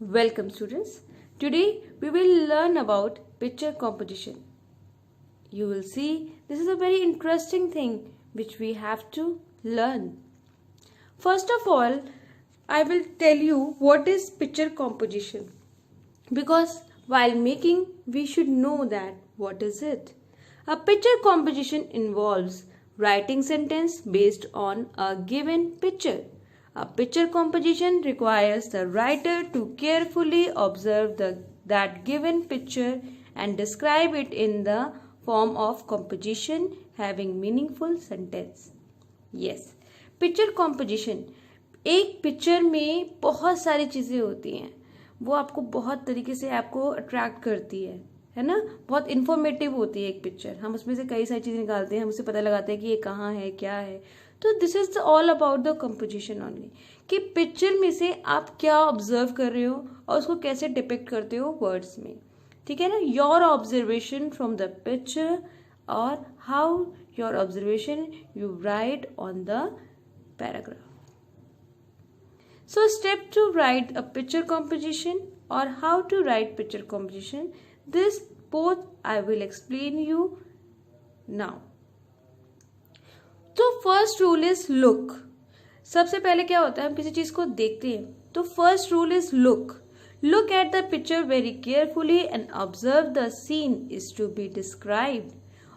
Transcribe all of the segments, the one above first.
Welcome students. Today we will learn about picture composition. You will see this is a very interesting thing which we have to learn. First of all, I will tell you what is picture composition, because while making we should know that what is it. A picture composition involves writing sentence based on a given picture. A picture composition requires the writer to carefully observe that given picture and describe it in the form of composition having meaningful sentence. Yes, picture composition, एक picture में बहुत सारी चीज़ें होती हैं, वो आपको बहुत तरीके से आपको अट्रैक्ट करती है ना। बहुत इन्फॉर्मेटिव होती है एक पिक्चर, हम उसमें से कई सारी चीज़ें निकालते हैं, हम उससे पता लगाते हैं कि ये कहाँ है, क्या है। तो this is all about the composition only, कि पिक्चर में से आप क्या ऑब्जर्व कर रहे हो और उसको कैसे डिपिक्ट करते हो वर्ड्स में, ठीक है ना। Your observation from the picture और how your observation you write on the paragraph. So step to write a picture composition or how to write picture composition, this both I will explain you now. तो first rule is look. सबसे पहले क्या होता है, हम किसी चीज को देखते हैं तो first rule is look. Look at the picture very carefully and observe the scene is to be described.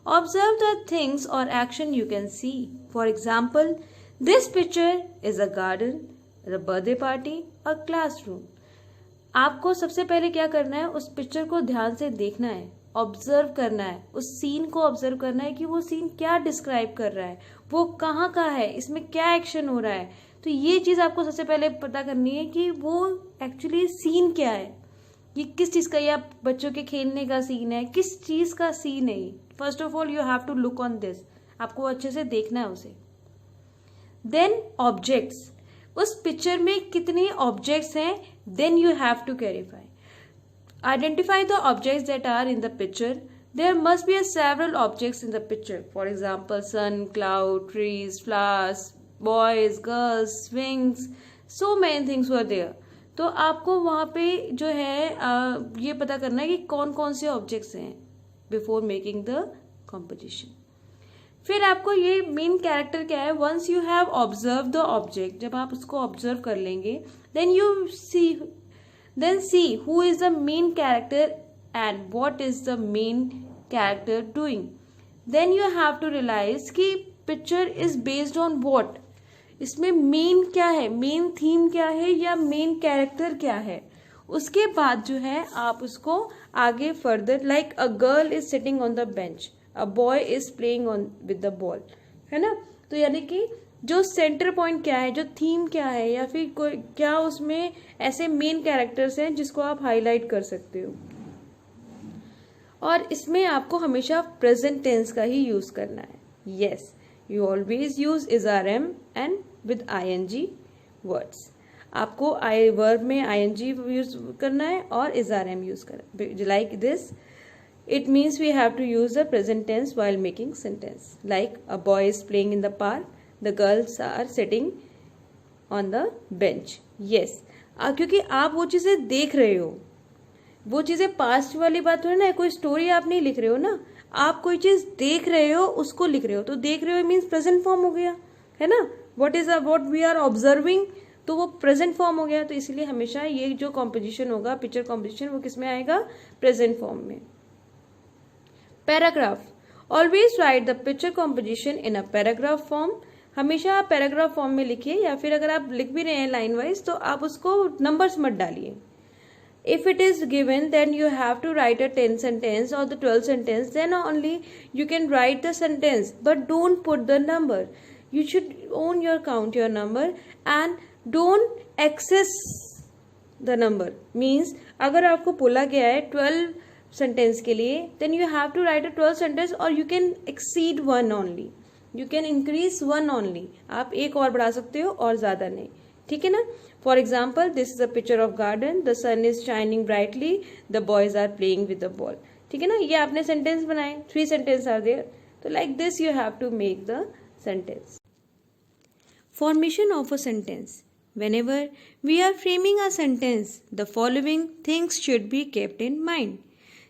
Observe the things और action you can see. For example, this picture is a garden, a birthday party, a classroom. आपको सबसे पहले क्या करना है, उस picture को ध्यान से देखना है, ऑब्जर्व करना है, उस सीन को ऑब्जर्व करना है कि वो सीन क्या डिस्क्राइब कर रहा है, वो कहाँ का है, इसमें क्या एक्शन हो रहा है। तो ये चीज़ आपको सबसे पहले पता करनी है कि वो एक्चुअली सीन क्या है, ये किस चीज़ का, या बच्चों के खेलने का सीन है, किस चीज़ का सीन है। First of all you have to look on this, आपको अच्छे से देखना है उसे। देन ऑब्जेक्ट्स, उस पिक्चर में कितने ऑब्जेक्ट्स हैं, then you have to clarify. Identify the objects that are in the picture. There must be several objects in the picture. For example, sun, cloud, trees, flowers, boys, girls, swings, so many things were there. तो आपको वहाँ पे जो है ये पता करना है कि कौन कौन से ऑब्जेक्ट्स हैं बिफोर मेकिंग द कॉम्पोजिशन। फिर आपको ये मेन कैरेक्टर क्या है, once you have observe the object, जब आप उसको ऑब्जर्व कर लेंगे then see who is the main character and what is the main character doing. Then you have to realize कि picture is based on what, इसमें main क्या है, main theme क्या है या मेन कैरेक्टर क्या है। उसके बाद जो है आप उसको आगे further, like a girl is sitting on the bench, a boy is playing on with the ball, है ना। तो यानी कि जो सेंटर पॉइंट क्या है, जो थीम क्या है, या फिर कोई क्या उसमें ऐसे मेन कैरेक्टर्स हैं जिसको आप हाईलाइट कर सकते हो। और इसमें आपको हमेशा प्रेजेंट टेंस का ही यूज करना है। Yes, you always use ISRM and with ING words. आपको वर्ब में ING यूज करना है और ISRM यूज करना है। Like this, it means we have to use the present tense while making sentence, like a boy is playing in the park, the girls are sitting on the bench. Yes, क्योंकि आप वो चीजें देख रहे हो, वो चीजें पास्ट वाली बात हो ना, कोई स्टोरी आप नहीं लिख रहे हो ना, आप कोई चीज देख रहे हो उसको लिख रहे हो। तो देख रहे हो मीन्स प्रेजेंट फॉर्म हो गया, है ना। व्हाट वी आर ऑब्जर्विंग, तो वो प्रेजेंट फॉर्म हो गया। तो इसलिए हमेशा ये जो कॉम्पोजिशन होगा, पिक्चर कॉम्पोजिशन, वो किस में आएगा, प्रेजेंट फॉर्म में। Paragraph, always right the picture composition in a paragraph form. हमेशा आप पैराग्राफ फॉर्म में लिखिए, या फिर अगर आप लिख भी रहे हैं लाइन वाइज तो आप उसको नंबर्स मत डालिए। If it is given then you have to write a 10 sentence और the 12 sentence, then only you can write the sentence, but don't put the number. You should own your count your number and don't access the number. Means अगर आपको बोला गया है 12 sentence के लिए, then you have to write a 12 sentence, और you can exceed 1 only, you can increase 1 only. आप एक और बढ़ा सकते हो और ज्यादा नहीं, ठीक है ना। For example, this is a picture of garden, the sun is shining brightly, the boys are playing with the ball, ठीक है ना। ये आपने सेंटेंस बनाए, 3 सेंटेंस आर देयर, तो like this you have to make the sentence. Formation of a sentence, whenever we are framing a sentence, the following things should be kept in mind.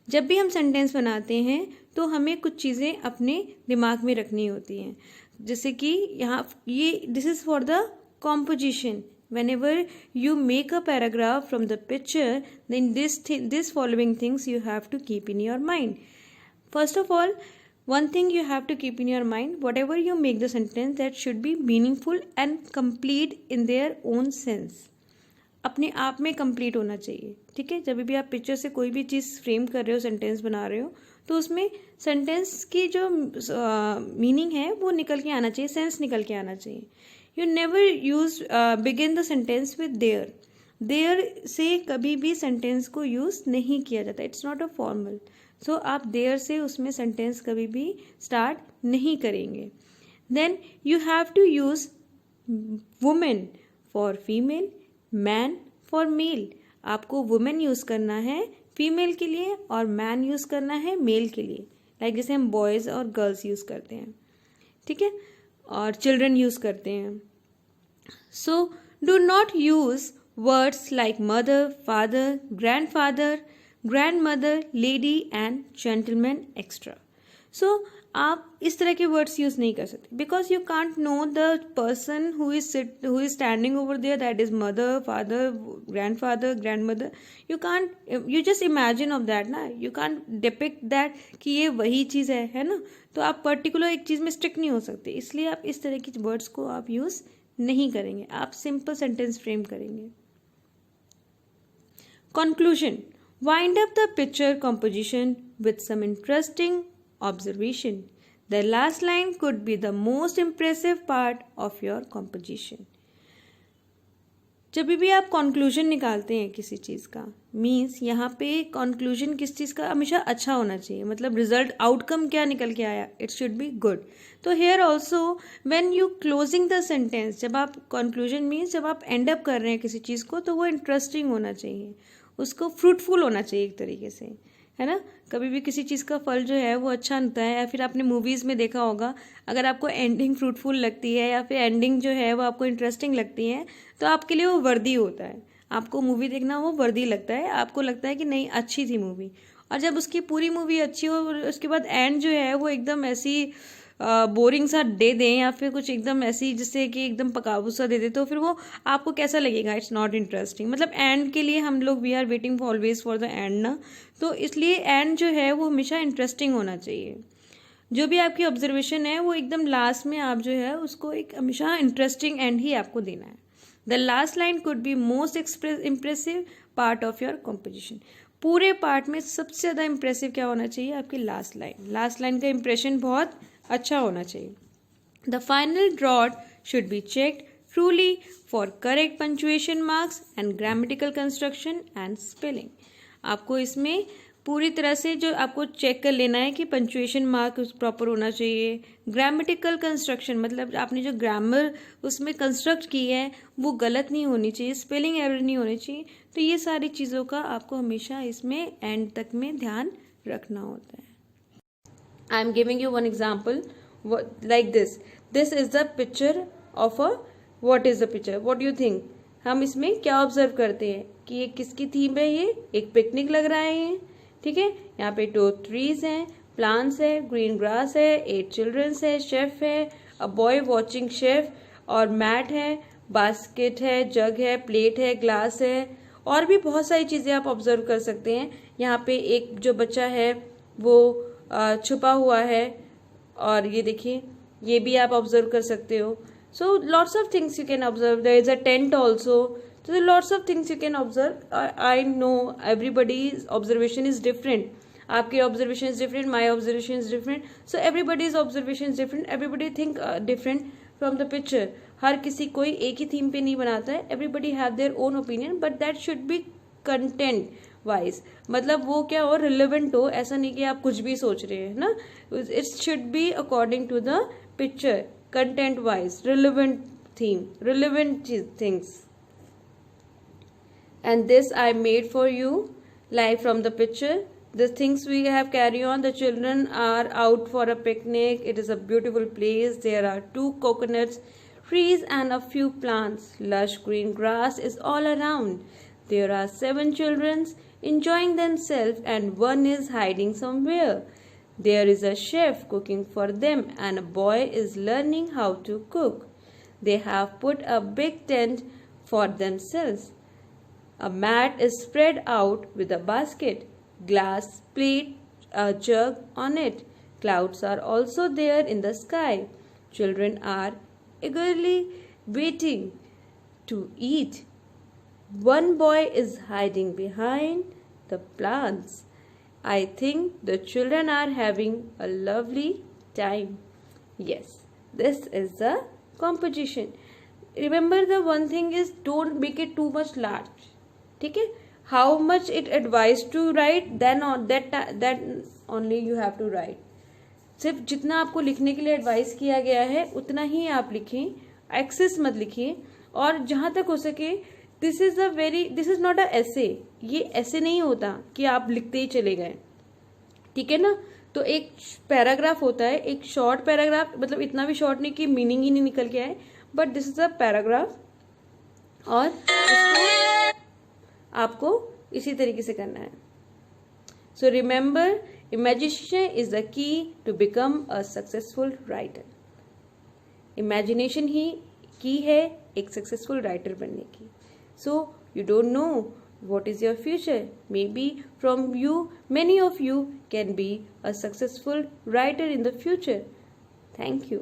जब भी हम सेंटेंस बनाते हैं तो हमें कुछ चीज़ें अपने दिमाग में रखनी होती हैं, जैसे कि यहाँ ये this is for the composition. Whenever you make a paragraph from the picture, then this following things you have to keep in your mind. First of all, one thing you have to keep in your mind, whatever you make the sentence, that should be meaningful and complete in their own sense. अपने आप में complete होना चाहिए, ठीक है। जब भी आप पिक्चर से कोई भी चीज़ फ्रेम कर रहे हो, सेंटेंस बना रहे हो, तो उसमें सेंटेंस की जो मीनिंग है वो निकल के आना चाहिए, सेंस निकल के आना चाहिए. You never use begin the sentence with there. There से कभी भी सेंटेंस को यूज़ नहीं किया जाता, it's not a formal. So आप देयर से उसमें सेंटेंस कभी भी स्टार्ट नहीं करेंगे. Then you have to use women for female, man for male. आपको वुमेन यूज़ करना है फीमेल के लिए और मैन यूज़ करना है मेल के लिए, लाइक जैसे हम बॉयज़ और गर्ल्स यूज़ करते हैं, ठीक है, और चिल्ड्रन यूज़ करते हैं. So do not use words like mother, father, grandfather, grandmother, lady and gentleman extra. So आप इस तरह के वर्ड्स यूज नहीं कर सकते, because you can't know the person who is standing over there, that is mother, father, grandfather, grandmother. You just imagine of that ना, you can't depict that कि ये वही चीज़ है ना. तो आप पर्टिकुलर एक चीज़ में स्ट्रिक्ट नहीं हो सकते, इसलिए आप इस तरह की वर्ड्स को आप यूज नहीं करेंगे, आप सिंपल सेंटेंस फ्रेम करेंगे. Conclusion. Wind up the picture composition with some interesting observation. The last line could be the most impressive part of your composition. जब भी आप कंक्लूजन निकालते हैं किसी चीज़ का, मीन्स यहाँ पे कंक्लूजन किस चीज़ का हमेशा अच्छा होना चाहिए, मतलब रिजल्ट आउटकम क्या निकल के आया, इट शुड बी गुड. तो here also when you closing the sentence, जब आप कंक्लूजन मीन्स जब आप एंड अप कर रहे हैं किसी चीज़ को, तो वो इंटरेस्टिंग होना चाहिए, उसको फ्रूटफुल होना चाहिए एक तरीके से, है ना. कभी भी किसी चीज़ का फल जो है वो अच्छा होता है, या फिर आपने मूवीज़ में देखा होगा, अगर आपको एंडिंग फ्रूटफुल लगती है या फिर एंडिंग जो है वो आपको इंटरेस्टिंग लगती है, तो आपके लिए वो वर्दी होता है. आपको मूवी देखना वो वर्दी लगता है, आपको लगता है कि नहीं अच्छी थी मूवी. और जब उसकी पूरी मूवी अच्छी हो, उसके बाद एंड जो है वो एकदम ऐसी बोरिंग सा दे दें या फिर कुछ एकदम ऐसी जिससे कि एकदम पकाऊ सा दे दे, तो फिर वो आपको कैसा लगेगा, इट्स नॉट इंटरेस्टिंग. मतलब एंड के लिए हम लोग we are waiting for always for the end ना, तो इसलिए एंड जो है वो हमेशा इंटरेस्टिंग होना चाहिए. जो भी आपकी ऑब्जर्वेशन है वो एकदम लास्ट में आप जो है उसको एक हमेशा इंटरेस्टिंग एंड ही आपको देना है. The last line could be most impressive part of your composition. पूरे पार्ट में सबसे ज़्यादा इंप्रेसिव क्या होना चाहिए, आपकी लास्ट लाइन. लास्ट लाइन का इंप्रेशन बहुत अच्छा होना चाहिए. The final draft should be checked truly for correct punctuation marks and grammatical construction and spelling. आपको इसमें पूरी तरह से जो आपको चेक कर लेना है कि पंचुएशन मार्क प्रॉपर होना चाहिए, ग्रामेटिकल कंस्ट्रक्शन मतलब आपने जो ग्रामर उसमें कंस्ट्रक्ट की है वो गलत नहीं होनी चाहिए, स्पेलिंग एरर नहीं होनी चाहिए. तो ये सारी चीज़ों का आपको हमेशा इसमें एंड तक में ध्यान रखना होता है. I am giving you one example like this. This is the picture of a, what is the picture? What do you think? हम इसमें क्या ऑब्जर्व करते हैं कि ये किसकी थीम है, ये एक पिकनिक लग रहा है ये, ठीक है. यहाँ पे 2 trees हैं, plants है, green grass है, 8 children है, chef है, a boy watching chef और mat है, basket है, jug है, plate है, glass है, और भी बहुत सारी चीज़ें आप ऑब्जर्व कर सकते हैं. यहाँ पे एक जो बच्चा है वो छुपा हुआ है, और ये देखिए ये भी आप ऑब्जर्व कर सकते हो. So lots of things you can observe. There is a tent also. So lots of things you can observe. I know everybody's observation is different. आपकी observation is different, my observation is different. So everybody's observation is different. Everybody think different from the picture. हर किसी कोई एक ही theme पे नहीं बनाता है. Everybody have their own opinion, but that should be content wise. मतलब वो क्या हो, relevant हो, ऐसा नहीं कि आप कुछ भी सोच रहे हैं ना. It should be according to the picture, content wise, relevant theme, relevant things. And this I made for you live from the picture. The things we have carry on. The children are out for a picnic. It is a beautiful place. There are 2 coconuts trees and a few plants. Lush green grass is all around. There are 7 children enjoying themselves and one is hiding somewhere. There is a chef cooking for them and a boy is learning how to cook. They have put a big tent for themselves. A mat is spread out with a basket, glass plate, a jug on it. Clouds are also there in the sky. Children are eagerly waiting to eat. One boy is hiding behind the plants. I think the children are having a lovely time. Yes, this is the composition. Remember, the one thing is don't make it too much large. ठीक है? How much it advised to write, then on that only you have to write. सिर्फ जितना आपको लिखने के लिए advice किया गया है उतना ही आप लिखें, एक्सेस मत लिखिए. और जहाँ तक हो सके दिस इज नॉट अ ऐसे. ये ऐसे नहीं होता कि आप लिखते ही चले गए, ठीक है ना. तो एक पैराग्राफ होता है, एक शॉर्ट पैराग्राफ, मतलब इतना भी शॉर्ट नहीं कि मीनिंग ही नहीं निकल के आए, but this is a paragraph. और इसको आपको इसी तरीके से करना है. So remember, imagination is the key to become a successful writer. Imagination ही की है एक सक्सेसफुल राइटर बनने की. So you don't know what is your future. Maybe from you, many of you can be a successful writer in the future. Thank you.